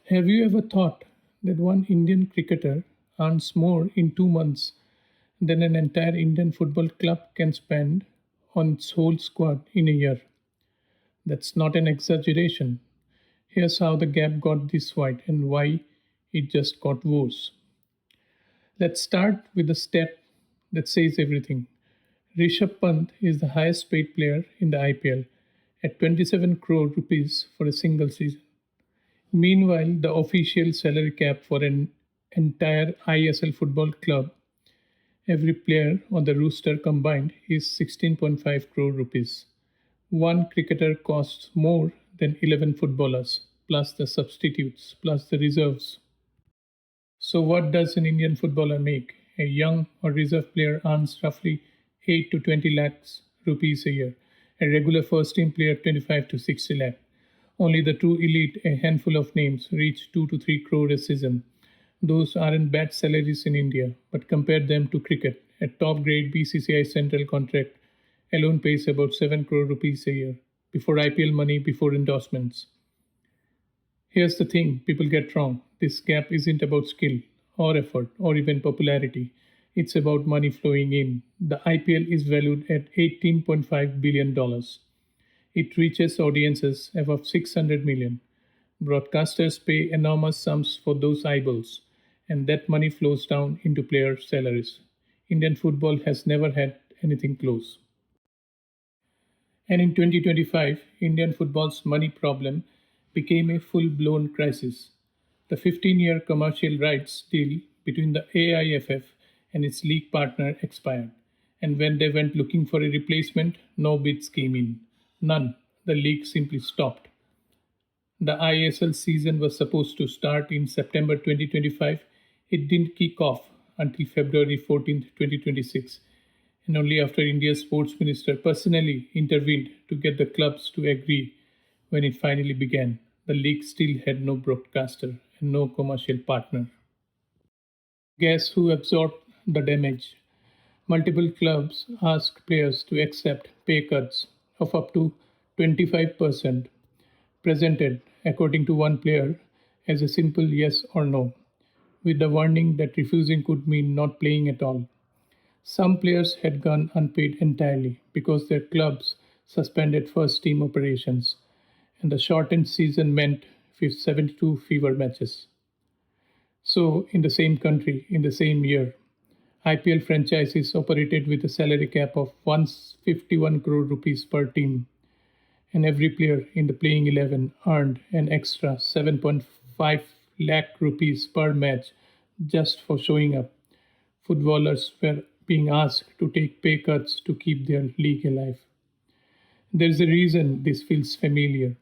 Have you ever thought that one Indian cricketer earns more in 2 months than an entire Indian football club can spend on its whole squad in a year? That's not an exaggeration. Here's how the gap got this wide and why it just got worse. Let's start with the stat that says everything. Rishabh Pant is the highest paid player in the IPL at 27 crore rupees for a single season. Meanwhile, the official salary cap for an entire ISL football club, every player on the roster combined, is 16.5 crore rupees. One cricketer costs more than 11 footballers, plus the substitutes, plus the reserves. So, what does an Indian footballer make? A young or reserve player earns roughly 8 to 20 lakhs rupees a year. A regular first team player 25 to 60 lakh. Only the true elite, a handful of names, reach 2 to 3 crore a season. Those aren't bad salaries in India, but compare them to cricket. A top grade BCCI central contract alone pays about 7 crore rupees a year, before IPL money, before endorsements. Here's the thing people get wrong: this gap isn't about skill, or effort, or even popularity. It's about money flowing in. The IPL is valued at $18.5 billion. It reaches audiences above 600 million. Broadcasters pay enormous sums for those eyeballs, and that money flows down into player salaries. Indian football has never had anything close. And in 2025, Indian football's money problem became a full blown crisis. The 15-year commercial rights deal between the AIFF and its league partner expired. And when they went looking for a replacement, no bids came in. None. The league simply stopped. The ISL season was supposed to start in September 2025. It didn't kick off until February 14th, 2026, and only after India's sports minister personally intervened to get the clubs to agree when it finally began. The league still had no broadcaster and no commercial partner. Guess who absorbed the damage? Multiple clubs asked players to accept pay cuts of up to 25%, presented, according to one player, as a simple yes or no, with the warning that refusing could mean not playing at all. Some players had gone unpaid entirely because their clubs suspended first team operations, and the shortened season meant 72 fewer matches. So, in the same country, in the same year, IPL franchises operated with a salary cap of 151 crore rupees per team, and every player in the playing 11 earned an extra 7.5 lakh rupees per match just for showing up. Footballers were being asked to take pay cuts to keep their league alive. There's a reason this feels familiar.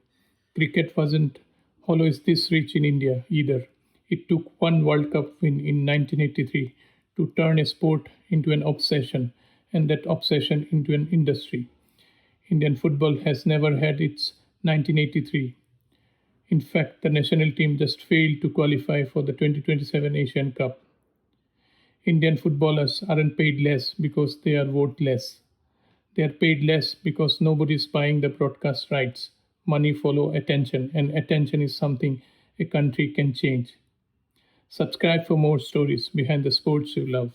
Cricket wasn't always this rich in India either. It took one World Cup win in 1983 to turn a sport into an obsession, and that obsession into an industry. Indian football has never had its 1983. In fact, the national team just failed to qualify for the 2027 Asian Cup. Indian footballers aren't paid less because they are worth less. They are paid less because nobody is buying the broadcast rights. Money follow attention, and attention is something a country can change. Subscribe for more stories behind the sports you love.